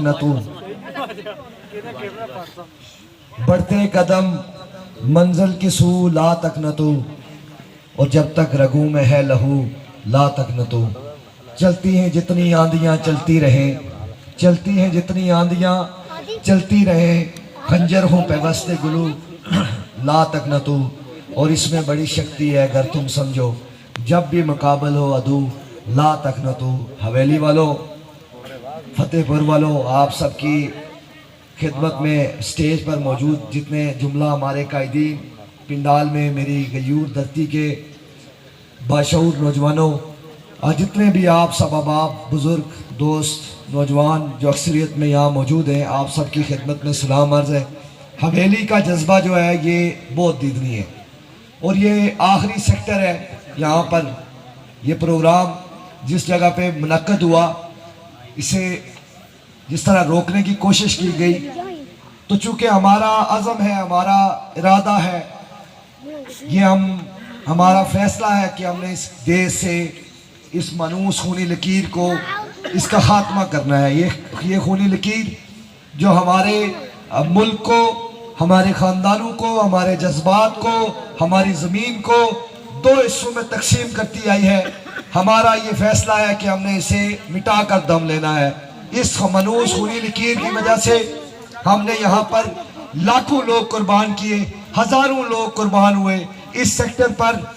न तू बढ़ते कदम मंजिल की सू ला तक न तू, और जब तक रगू में है लहू ला तक न तू। चलती हैं जितनी आंधियां चलती रहे, चलती हैं जितनी आंधियां चलती रहे, खंजर हूँ पैवस्ते गुलू ला तक न तू। और इसमें बड़ी शक्ति है अगर तुम समझो, जब भी मुकाबल हो अदू ला तक न तू। हवेली वालों, फतेहपुर वालों, आप सबकी खिदमत में स्टेज पर मौजूद जितने जुमला हमारे कायदीन, पिंडाल में मेरी गयूर धरती के बाशऊर नौजवानों, और जितने भी आप सब अहबाब, बुज़ुर्ग, दोस्त, नौजवान जो अक्सरियत में यहाँ मौजूद हैं, आप सबकी खिदमत में सलाम अर्ज़ है। हवेली का जज्बा जो है ये बहुत दीदनी है, और ये आखिरी सेक्टर है यहाँ पर। ये प्रोग्राम जिस जगह पे मुनक्कद हुआ, इसे जिस तरह रोकने की कोशिश की गई, तो चूँकि हमारा अज़म है, हमारा इरादा है, ये हमारा फैसला है कि हमने इस देश से इस मनूस खूनी लकीर को, इसका खात्मा करना है। ये खूनी लकीर जो हमारे मुल्क को, हमारे ख़ानदानों को, हमारे जज्बात को, हमारी ज़मीन को दो हिस्सों में तकसीम करती आई है, हमारा ये फैसला है कि हमने इसे मिटा कर दम लेना है। इस मनूस खूनी लकीर की वजह से हमने यहाँ पर लाखों लोग कुर्बान किए, हज़ारों लोग कुर्बान हुए। इस सेक्टर पर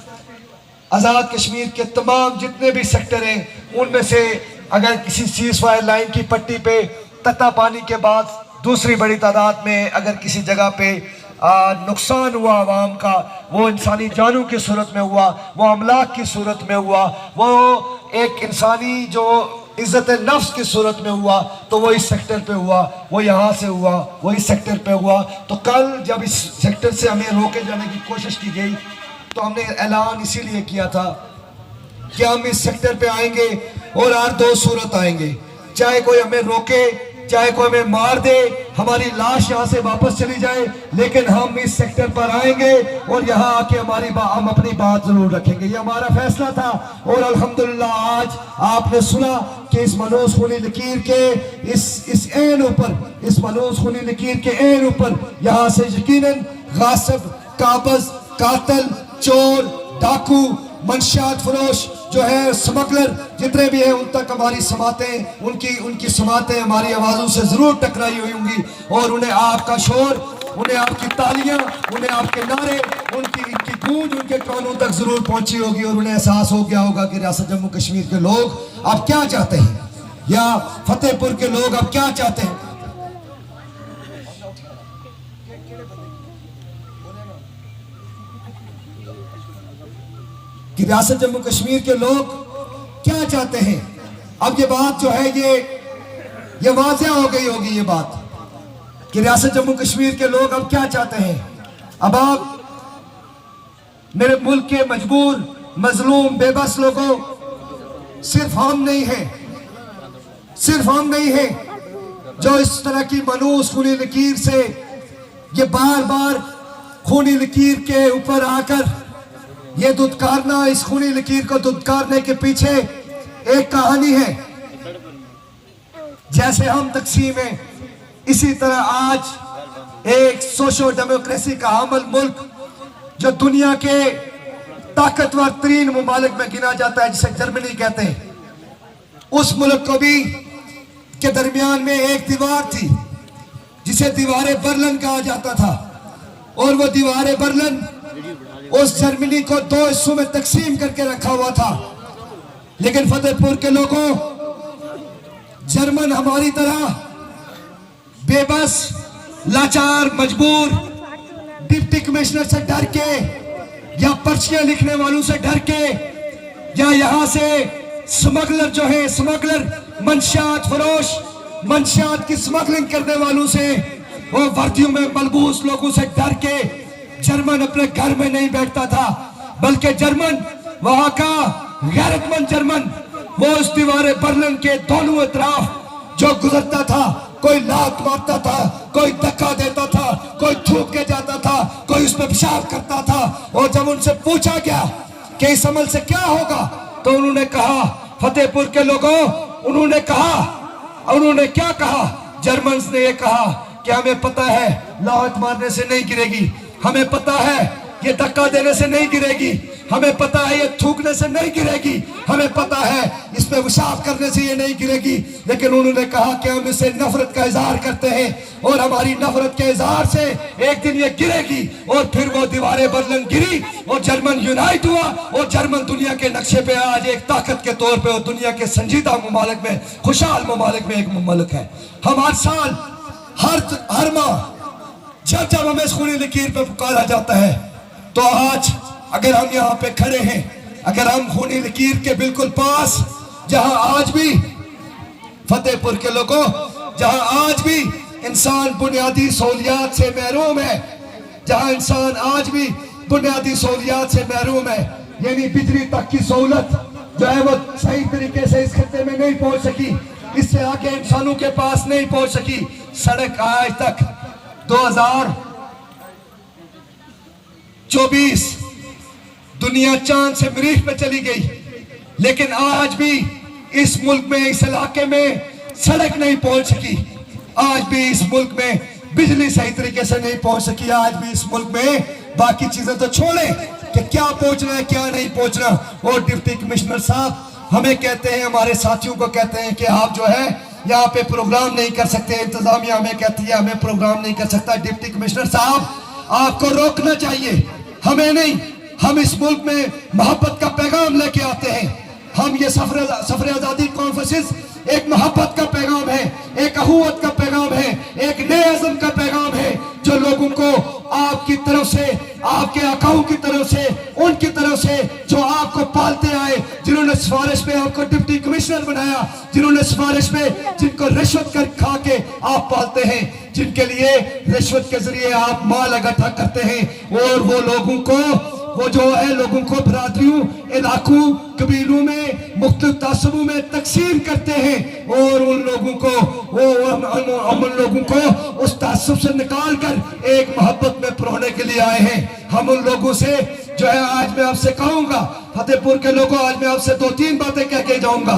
आज़ाद कश्मीर के तमाम जितने भी सेक्टर हैं, उनमें से अगर किसी सीज़ फायर लाइन की पट्टी पे तत्ता पानी के बाद दूसरी बड़ी तादाद में अगर किसी जगह पे नुकसान हुआ आवाम का, वो इंसानी जानों की सूरत में हुआ, वो अमलाक की सूरत में हुआ, वो एक इंसानी जो इज़्ज़त नफ्स की सूरत में हुआ, तो वो इस सेक्टर पे हुआ, वो यहाँ से हुआ, वो इस सेक्टर पे हुआ। तो कल जब इस सेक्टर से हमें रोके जाने की कोशिश की गई, तो हमने ऐलान इसीलिए किया था कि हम इस सेक्टर पे आएंगे और हर दो सूरत आएंगे, चाहे कोई हमें रोके, चाहे कोई हमें मार दे, हमारी लाश यहाँ से वापस चली जाए, लेकिन हम इस सेक्टर पर आएंगे और यहाँ आके हम अपनी बात जरूर रखेंगे। ये हमारा फैसला था। और अल्हम्दुलिल्लाह आज आपने सुना कि इस मनूस खूनी लकीर के इस ऐन ऊपर, इस मनूस खूनी लकीर के ऐन ऊपर यहाँ से यकीनन गासिब, काबज़, कातिल, चोर, डाकू, मंशियात फरोश जो है, स्मगलर जितने भी हैं, उन तक हमारी समातें, उनकी समातें हमारी आवाज़ों से ज़रूर टकराई हुई होंगी, और उन्हें आपका शोर, उन्हें आपकी तालियां, उन्हें आपके नारे, इनकी गूंज उनके कानों तक ज़रूर पहुंची होगी, और उन्हें एहसास हो गया होगा कि रियासत जम्मू कश्मीर के लोग अब क्या चाहते हैं, या फतेहपुर के लोग अब क्या चाहते हैं। कि रियासत जम्मू कश्मीर के लोग क्या चाहते हैं। अब ये बात जो है ये वाज़ेह हो गई होगी ये बात कि रियासत जम्मू कश्मीर के लोग अब क्या चाहते हैं। अब आप मेरे मुल्क के मजबूर, मजलूम, बेबस लोगों, सिर्फ हम नहीं हैं जो इस तरह की मनूस खूनी लकीर से, ये बार बार खूनी लकीर के ऊपर आकर ये दुत्कारना, इस खूनी लकीर को दुत्कारने के पीछे एक कहानी है। जैसे हम तकसीम है, इसी तरह आज एक सोशो डेमोक्रेसी का अमल मुल्क जो दुनिया के ताकतवर तरीन ममालिक में गिना जाता है, जिसे जर्मनी कहते हैं, उस मुल्क को भी के दरमियान में एक दीवार थी जिसे दीवारे बर्लिन कहा जाता था, और वो दीवारे बर्लिन उस जर्मनी को दो हिस्सों में तकसीम करके रखा हुआ था। लेकिन फतेहपुर के लोगों, जर्मन हमारी तरह बेबस, लाचार, मजबूर, डिप्टी कमिश्नर से डर के, या पर्चियां लिखने वालों से डर के, या यहाँ से स्मगलर जो है, स्मगलर, मंशियात फरोश, मंशियात की स्मगलिंग करने वालों से, वो वर्दियों में मलबूस लोगों से डर के जर्मन अपने घर में नहीं बैठता था, बल्कि जर्मन, वहां का गैरतमंद जर्मन, वो उस दीवारे बर्लिन के दोनों तरफ जो गुजरता था, कोई लात मारता था, कोई धक्का देता था, कोई थूक के जाता था, कोई उस पर पेशाब करता था। और जब उनसे पूछा गया कि इस अमल से क्या होगा, तो उन्होंने कहा, फतेहपुर के लोगों, उन्होंने क्या कहा जर्मन्स ने ये कहा कि हमें पता है लाहौत मारने से नहीं गिरेगी, हमें पता है ये धक्का देने से नहीं गिरेगी, हमें पता है ये थूकने से नहीं गिरेगी, हमें पता है इस पे विशाल करने से ये नहीं गिरेगी। लेकिन उन्होंने कहा कि हम इसे नफरत का इजहार करते हैं और हमारी नफरत के इजहार से एक दिन ये गिरेगी। और फिर वो दीवारें बर्लिन गिरी और जर्मन यूनाइट हुआ और जर्मन दुनिया के नक्शे पे आज एक ताकत के तौर पे और दुनिया के संजीदा ममालिक में, खुशहाल ममालिक में एक मुल्क है। हम हर साल हर माह जब जब हमें खूनी लकीर पे पुकारा जाता है, तो आज अगर हम यहाँ पे खड़े हैं, अगर हम खूनी लकीर के बिल्कुल पास, जहां आज भी फतेहपुर के लोगों, जहां आज भी इंसान बुनियादी सहूलियात से महरूम है, जहां इंसान आज भी बुनियादी सहूलियात से महरूम है, यानी बिजली तक की सहूलत जो है वो सही तरीके से इस खत्ते में नहीं पहुंच सकी, इससे आगे इंसानों के पास नहीं पहुंच सकी। सड़क आज तक 2024 दुनिया चांद से मरीख पे चली गई, लेकिन आज भी इस मुल्क में, इस इलाके में सड़क नहीं पहुंच सकी। आज भी इस मुल्क में बिजली सही तरीके से नहीं पहुंच सकी। आज भी इस मुल्क में बाकी चीजें तो छोड़ें कि क्या पहुंचना है क्या नहीं पहुंचना। और डिप्टी कमिश्नर साहब हमें कहते हैं, हमारे साथियों को कहते हैं कि आप जो है यहाँ पे प्रोग्राम नहीं कर सकते, इंतजामिया हमें कहती है हमें प्रोग्राम नहीं कर सकता। डिप्टी कमिश्नर साहब आपको रोकना चाहिए, हमें नहीं। हम इस मुल्क में मोहब्बत का पैगाम लेके आते हैं। हम ये सफर आजादी कॉन्फ्रेंस एक मोहब्बत का पैगाम है, एक अखुवत का पैगाम है, एक नए अज़म का पैगाम है, जो लोगों को आपकी तरफ से, आपके आकाओं की तरफ से, उनकी तरफ से जो आपको पालते आए, जिन्होंने सिफारिश पे आपको डिप्टी कमिश्नर बनाया, जिन्होंने सिफारिश पे जिनको रिश्वत कर खा के आप पालते हैं, जिनके लिए रिश्वत के जरिए आप माल इकट्ठा करते हैं, और वो लोगों को, वो जो है लोगों को बरादरियों, इलाकों, कबीलों में, मुख्तलिफ तासबों में तकसीम करते हैं, और उन लोगों को, हम उन लोगों को उस तासब से निकाल कर एक मोहब्बत में परोने के लिए आए हैं। हम उन लोगों से जो है, आज मैं आपसे कहूंगा, फतेहपुर के लोगों, आज मैं आपसे 2-3 बातें कह के जाऊंगा।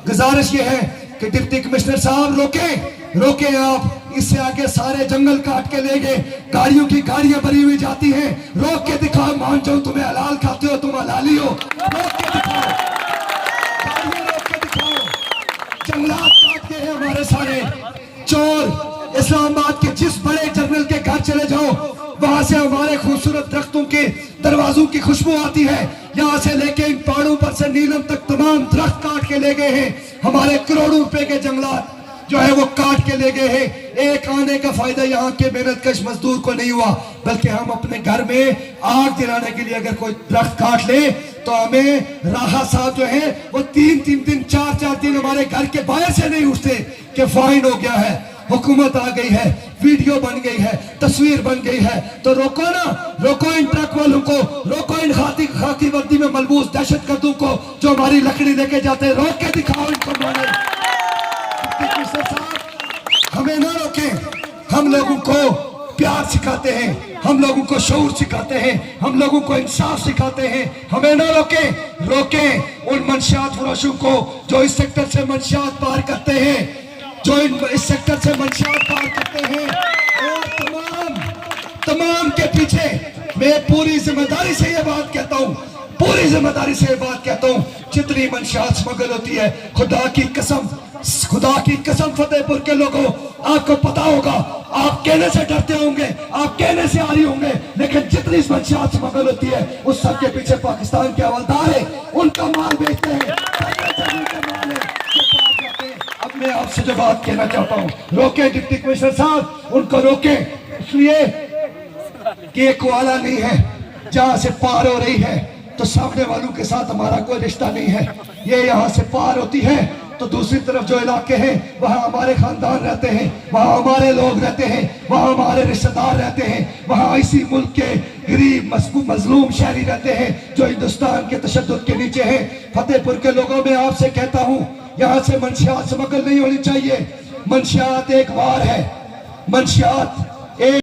गुजारिश ये है कि डिप्टी कमिश्नर साहब रोके आप, इससे आगे सारे जंगल काट के ले गए, गाड़ियों की गाड़ियां भरी हुई जाती हैं, रोक के दिखाओ। मान जाओ तुम्हें हलाल खाते हो, तुम हलाली हो, रोक के दिखाओ, गाड़ियां रोक के दिखाओ। जंगलात काट के हैं हमारे सारे चोर। इस्लामाबाद के जिस बड़े जनरल के घर चले जाओ, वहां से हमारे खूबसूरत दरख्तों के दरवाजों की खुशबू आती है। यहाँ से लेके इन पहाड़ों पर से नीलम तक तमाम दरख्त काट के ले गए हैं। हमारे करोड़ों रुपए के जंगलात जो है वो काट के ले गए हैं। एक आने का फायदा यहाँ के मेहनतकश मजदूर को नहीं हुआ, बल्कि हम अपने घर में आग जलाने के लिए अगर कोई दरख्त काट ले, तो हमें राहत साहब जो है वो 3-3 दिन, 4-4 दिन हमारे घर के बाहर से नहीं उठते कि फाइन हो गया है, हुकूमत आ गई है, वीडियो बन गई है, तस्वीर बन गई है। तो रोको ना, रोको इन ट्रक वालों को, रोको इन खाकी वर्दी में मलबूस दहशतगर्दों को जो हमारी लकड़ी लेके जाते हैं, रोक के दिखाओ इनको। हमें ना रोके, हम लोगों को प्यार सिखाते हैं, हम लोगों को शऊर सिखाते हैं, हम लोगों को इंसाफ सिखाते हैं। हमें ना रोके उन मंशियात फरोशों को जो इस सेक्टर से मंशियात पार करते हैं, जो इस सेक्टर से मंशियात पार करते हैं। और तमाम के पीछे मैं पूरी जिम्मेदारी से ये बात कहता हूँ, पूरी जिम्मेदारी से ये बात कहता हूँ, जितनी मंशियात स्मगल होती है, खुदा की कसम फतेहपुर के लोगों, आपको पता होगा, आप कहने से डरते होंगे, आप कहने से आ रही होंगे, लेकिन जितनी मंशियात स्मगल होती है, उस सब के पीछे पाकिस्तान के हवलदार है, उनका माल बेचते हैं। अब मैं आपसे जो बात कहना चाहता हूँ, रोके डिप्टी कमिश्नर साहब, उनको रोके, इसलिए कि एक वाला नहीं है, जहां से पार हो रही है तो सामने वालों के साथ हमारा कोई रिश्ता नहीं है। ये यहाँ से पार होती है तो दूसरी तरफ जो इलाके हैं वहाँ हमारे खानदान रहते हैं, वहाँ हमारे लोग रहते हैं, वहाँ हमारे रिश्तेदार रहते हैं, वहाँ इसी मुल्क के गरीब मजलूम शहरी रहते हैं जो हिंदुस्तान के तशद्दुद के नीचे हैं। फतेहपुर के लोगों में आपसे कहता हूँ, यहाँ से मंशियात स्मगल नहीं होनी चाहिए। मंशियात एक वार है, मंशियात एक